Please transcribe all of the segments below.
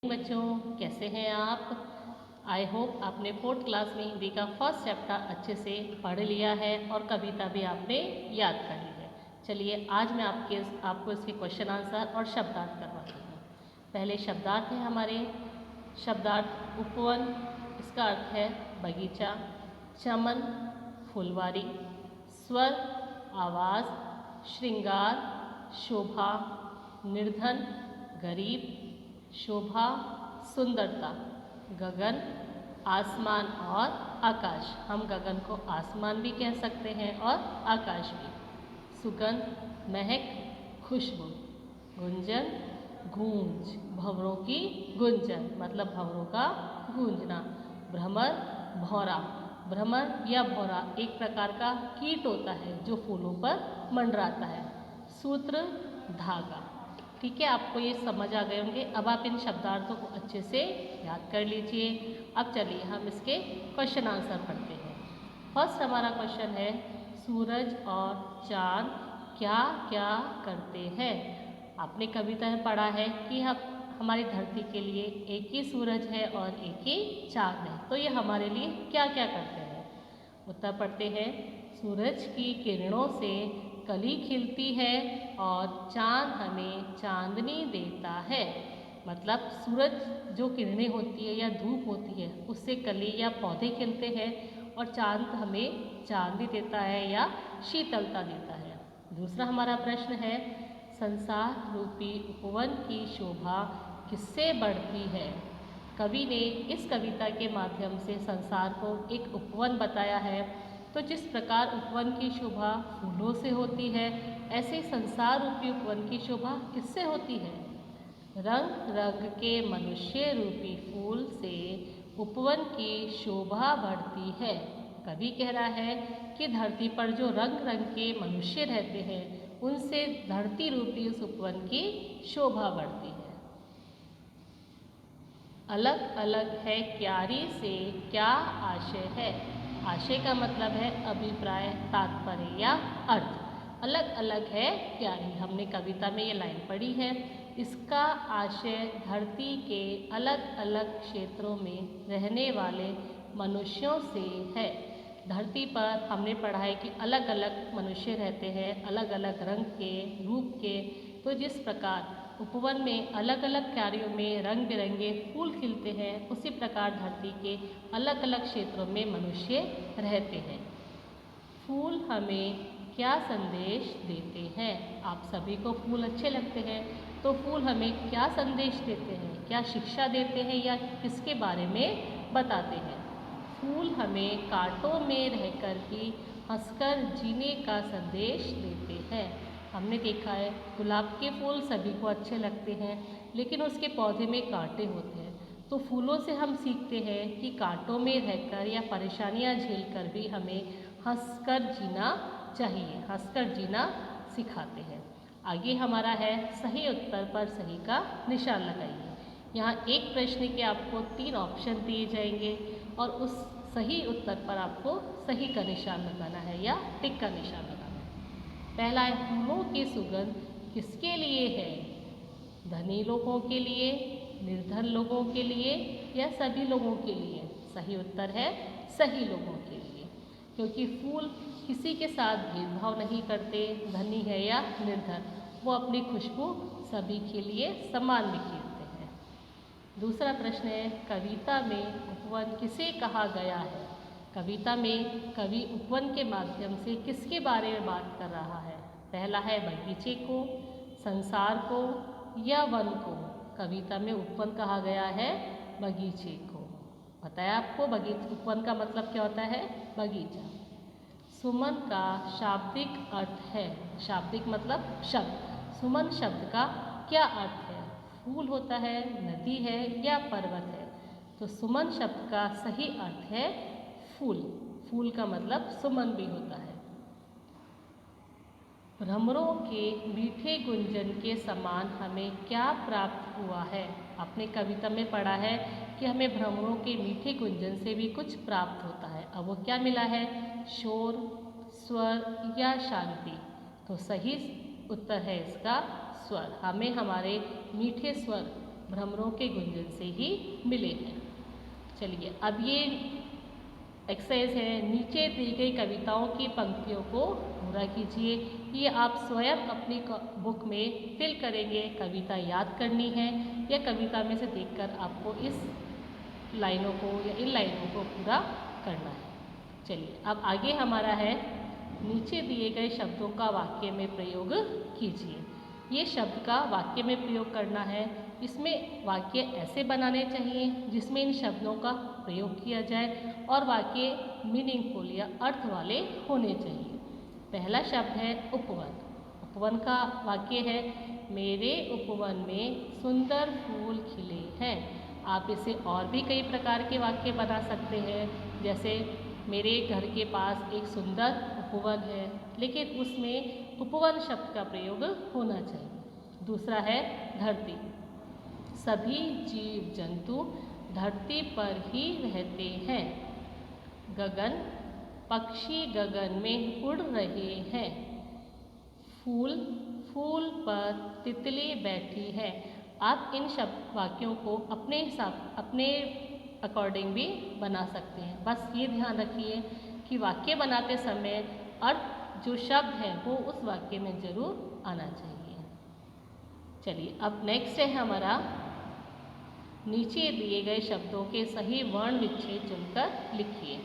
बच्चों, कैसे हैं आप? आई होप आपने फोर्थ क्लास में हिंदी का फर्स्ट चैप्टर अच्छे से पढ़ लिया है और कविता भी आपने याद कर ली है। चलिए आज मैं आपको इसके क्वेश्चन आंसर और शब्दार्थ करवाती हूँ। पहले शब्दार्थ है हमारे। शब्दार्थ उपवन, इसका अर्थ है बगीचा। चमन फुलवारी। स्वर आवाज़। श्रृंगार शोभा। निर्धन गरीब। शोभा सुंदरता। गगन आसमान और आकाश, हम गगन को आसमान भी कह सकते हैं और आकाश भी। सुगंध महक खुशबू। गुंजन गूंज, भंवरों की गुंजन मतलब भंवरों का गूंजना। भ्रमर भौरा, भ्रमर या भौरा एक प्रकार का कीट होता है जो फूलों पर मंडराता है। सूत्र धागा। ठीक है, आपको ये समझ आ गए होंगे। अब आप इन शब्दार्थों को अच्छे से याद कर लीजिए। अब चलिए हम इसके क्वेश्चन आंसर पढ़ते हैं। फर्स्ट हमारा क्वेश्चन है, सूरज और चांद क्या क्या करते हैं? आपने कविता में पढ़ा है कि हमारी धरती के लिए एक ही सूरज है और एक ही चांद है, तो ये हमारे लिए क्या क्या करते हैं? उत्तर पढ़ते हैं। सूरज की किरणों से कली खिलती है और चांद हमें चांदनी देता है। मतलब सूरज जो किरणें होती है या धूप होती है उससे कली या पौधे खिलते हैं और चांद हमें चांदनी देता है या शीतलता देता है। दूसरा हमारा प्रश्न है, संसार रूपी उपवन की शोभा किससे बढ़ती है? कवि ने इस कविता के माध्यम से संसार को एक उपवन बताया है। तो जिस प्रकार उपवन की शोभा फूलों से होती है, ऐसे संसार रूपी उपवन की शोभा किससे होती है? रंग रंग के मनुष्य रूपी फूल से उपवन की शोभा बढ़ती है। कवि कह रहा है कि धरती पर जो रंग रंग के मनुष्य रहते हैं उनसे धरती रूपी उस उपवन की शोभा बढ़ती है। अलग अलग है क्यारी से क्या आशय है? आशय का मतलब है अभिप्राय, तात्पर्य या अर्थ। अलग अलग है क्यारी, हमने कविता में ये लाइन पढ़ी है। इसका आशय धरती के अलग अलग क्षेत्रों में रहने वाले मनुष्यों से है। धरती पर हमने पढ़ा है कि अलग अलग मनुष्य रहते हैं, अलग अलग रंग के, रूप के। तो जिस प्रकार उपवन में अलग अलग क्यारियों में रंग बिरंगे फूल खिलते हैं, उसी प्रकार धरती के अलग अलग क्षेत्रों में मनुष्य रहते हैं। फूल हमें क्या संदेश देते हैं? आप सभी को फूल अच्छे लगते हैं, तो फूल हमें क्या संदेश देते हैं, क्या शिक्षा देते हैं या किसके बारे में बताते हैं? फूल हमें कांटों में रहकर भी हंसकर जीने का संदेश देते हैं। हमने देखा है गुलाब के फूल सभी को अच्छे लगते हैं, लेकिन उसके पौधे में कांटे होते हैं। तो फूलों से हम सीखते हैं कि कांटों में रहकर या परेशानियां झेलकर भी हमें हंसकर जीना चाहिए, हंसकर जीना सिखाते हैं। आगे हमारा है, सही उत्तर पर सही का निशान लगाइए। यहाँ एक प्रश्न के आपको 3 ऑप्शन दिए जाएंगे और उस सही उत्तर पर आपको सही का निशान लगाना है या टिक का निशान लगाना है। पहला है, फूलों की सुगंध किसके लिए है? धनी लोगों के लिए, निर्धन लोगों के लिए या सभी लोगों के लिए? सही उत्तर है सही लोगों के लिए, क्योंकि फूल किसी के साथ भेदभाव नहीं करते, धनी है या निर्धन, वो अपनी खुशबू सभी के लिए समान बिखेरते हैं। दूसरा प्रश्न है, कविता में उपवन किसे कहा गया है? कविता में कवि उपवन के माध्यम से किसके बारे में बात कर रहा है? पहला है बगीचे को, संसार को या वन को? कविता में उपवन कहा गया है बगीचे को। बताया आपको उपवन का मतलब क्या होता है? बगीचा। सुमन का शाब्दिक अर्थ है, शाब्दिक मतलब शब्द। सुमन शब्द का क्या अर्थ है? फूल होता है, नदी है या पर्वत है? तो सुमन शब्द का सही अर्थ है फूल। फूल का मतलब सुमन भी होता है। भ्रमरों के मीठे गुंजन के समान हमें क्या प्राप्त हुआ है? आपने कविता में पढ़ा है कि हमें भ्रमरों के मीठे गुंजन से भी कुछ प्राप्त होता है। अब वो क्या मिला है? शोर, स्वर या शांति? तो सही उत्तर है इसका स्वर। हमें हमारे मीठे स्वर भ्रमरों के गुंजन से ही मिले हैं। चलिए अब ये एक्सरसाइज है, नीचे दी गई कविताओं की पंक्तियों को पूरा कीजिए। ये आप स्वयं अपनी बुक में फिल करेंगे, कविता याद करनी है या कविता में से देखकर आपको इस लाइनों को या इन लाइनों को पूरा करना है। चलिए अब आगे हमारा है, नीचे दिए गए शब्दों का वाक्य में प्रयोग कीजिए। ये शब्द का वाक्य में प्रयोग करना है। इसमें वाक्य ऐसे बनाने चाहिए जिसमें इन शब्दों का प्रयोग किया जाए और वाक्य मीनिंगफुल या अर्थ वाले होने चाहिए। पहला शब्द है उपवन। उपवन का वाक्य है, मेरे उपवन में सुंदर फूल खिले हैं। आप इसे और भी कई प्रकार के वाक्य बना सकते हैं, जैसे मेरे घर के पास एक सुंदर उपवन है, लेकिन उसमें उपवन शब्द का प्रयोग होना चाहिए। दूसरा है धरती। सभी जीव जंतु धरती पर ही रहते हैं। गगन, पक्षी गगन में उड़ रहे हैं। फूल, फूल पर तितली बैठी है। आप इन शब्द वाक्यों को अपने अकॉर्डिंग भी बना सकते हैं। बस ये ध्यान रखिए कि वाक्य बनाते समय अर्थ जो शब्द है वो उस वाक्य में ज़रूर आना चाहिए। चलिए अब नेक्स्ट है हमारा, नीचे दिए गए शब्दों के सही वर्ण विच्छेद चुनकर लिखिए।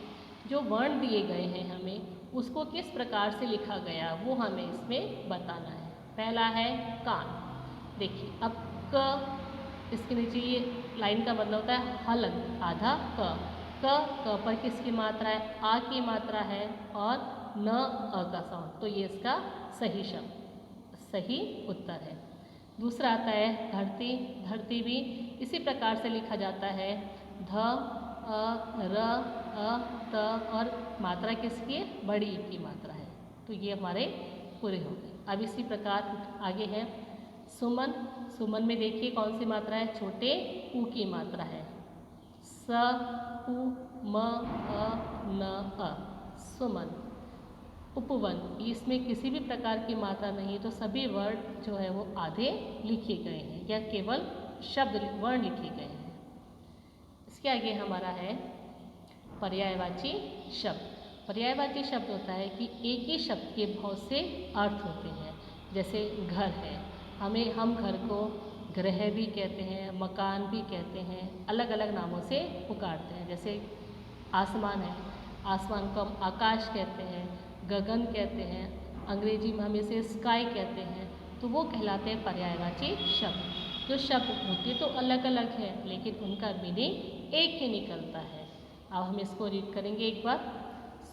जो वर्ण दिए गए हैं हमें उसको किस प्रकार से लिखा गया वो हमें इसमें बताना है। पहला है कान। देखिए अब क, इसके नीचे ये लाइन का मतलब होता है हलंत, आधा क पर किसकी मात्रा है, आ की मात्रा है और न अ का साउंड, तो ये इसका सही शब्द, सही उत्तर है। दूसरा आता है धरती। धरती भी इसी प्रकार से लिखा जाता है, ध अ र अ त और मात्रा किसकी है, बड़ी ई की मात्रा है। तो ये हमारे पूरे हो गए। अब इसी प्रकार आगे है सुमन। सुमन में देखिए कौन सी मात्रा है, छोटे ऊ की मात्रा है, स उ म अ न अ, सुमन। उपवन, इसमें किसी भी प्रकार की मात्रा नहीं है, तो सभी वर्ड जो है वो आधे लिखे गए हैं या केवल शब्द वर्ण लिखे गए हैं। इसके आगे हमारा है पर्यायवाची शब्द। पर्यायवाची शब्द होता है कि एक ही शब्द के बहुत से अर्थ होते हैं। जैसे घर है, हम घर को गृह भी कहते हैं, मकान भी कहते हैं, अलग अलग नामों से पुकारते हैं। जैसे आसमान है, आसमान को हम आकाश कहते हैं, गगन कहते हैं, अंग्रेजी में हम इसे स्काई कहते हैं, तो वो कहलाते हैं पर्यायवाची शब्द। जो शब्द होते तो अलग अलग हैं लेकिन उनका मीनिंग एक ही निकलता है। अब हम इसको रीड करेंगे एक बार।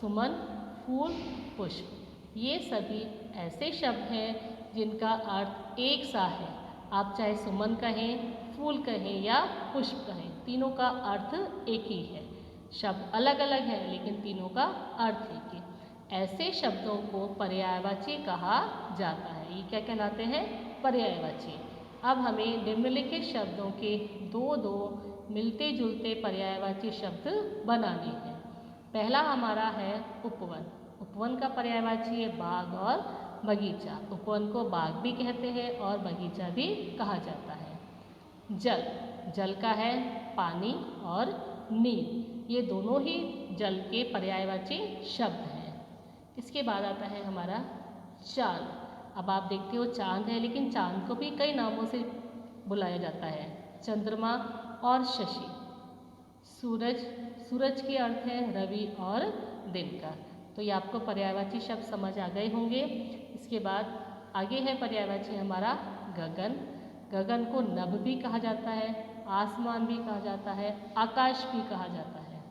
सुमन, फूल, पुष्प, ये सभी ऐसे शब्द हैं जिनका अर्थ एक सा है। आप चाहे सुमन कहें, फूल कहें या पुष्प कहें, तीनों का अर्थ एक ही है। शब्द अलग अलग हैं लेकिन तीनों का अर्थ एक ही। ऐसे शब्दों को पर्यायवाची कहा जाता है। ये क्या कहलाते हैं, पर्यायवाची। अब हमें निम्नलिखित शब्दों के दो दो मिलते जुलते पर्यायवाची शब्द बनाने हैं। पहला हमारा है उपवन। उपवन का पर्यायवाची है बाग और बगीचा। उपवन को बाग भी कहते हैं और बगीचा भी कहा जाता है। जल, जल का है पानी और नीर, ये दोनों ही जल के पर्यायवाची शब्द हैं। इसके बाद आता है हमारा चांद। अब आप देखते हो चांद है लेकिन चांद को भी कई नामों से बुलाया जाता है, चंद्रमा और शशि। सूरज, सूरज के अर्थ है रवि और दिन का। तो ये आपको पर्यायवाची शब्द समझ आ गए होंगे। इसके बाद आगे है पर्यायवाची हमारा गगन। गगन को नभ भी कहा जाता है, आसमान भी कहा जाता है, आकाश भी कहा जाता है।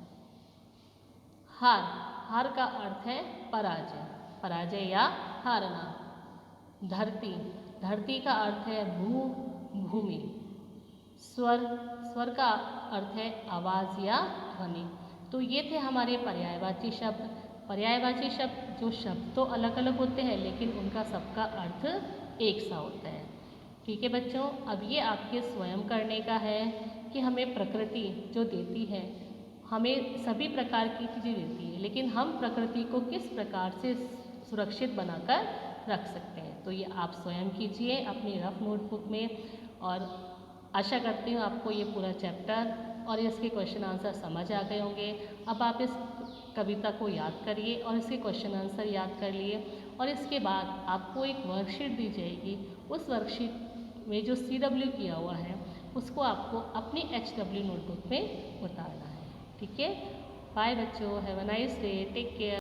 हार, हार का अर्थ है पराजय, पराजय या हारना। धरती, धरती का अर्थ है भूमि। स्वर, स्वर का अर्थ है आवाज़ या ध्वनि। तो ये थे हमारे पर्यायवाची शब्द। पर्यायवाची शब्द, जो शब्द तो अलग अलग होते हैं लेकिन उनका सबका अर्थ एक सा होता है। ठीक है बच्चों, अब ये आपके स्वयं करने का है कि हमें प्रकृति जो देती है, हमें सभी प्रकार की चीज़ें देती है, लेकिन हम प्रकृति को किस प्रकार से सुरक्षित बनाकर रख सकते हैं। तो ये आप स्वयं कीजिए अपनी रफ नोटबुक में और आशा करती हूँ आपको ये पूरा चैप्टर और इसके क्वेश्चन आंसर समझ आ गए होंगे। अब आप इस कविता को याद करिए और इसके क्वेश्चन आंसर याद कर लिए और इसके बाद आपको एक वर्कशीट दी जाएगी। उस वर्कशीट में जो CW किया हुआ है उसको आपको अपनी HW नोटबुक में उतारना है। ठीक है, बाय बच्चों, have a nice day, take care.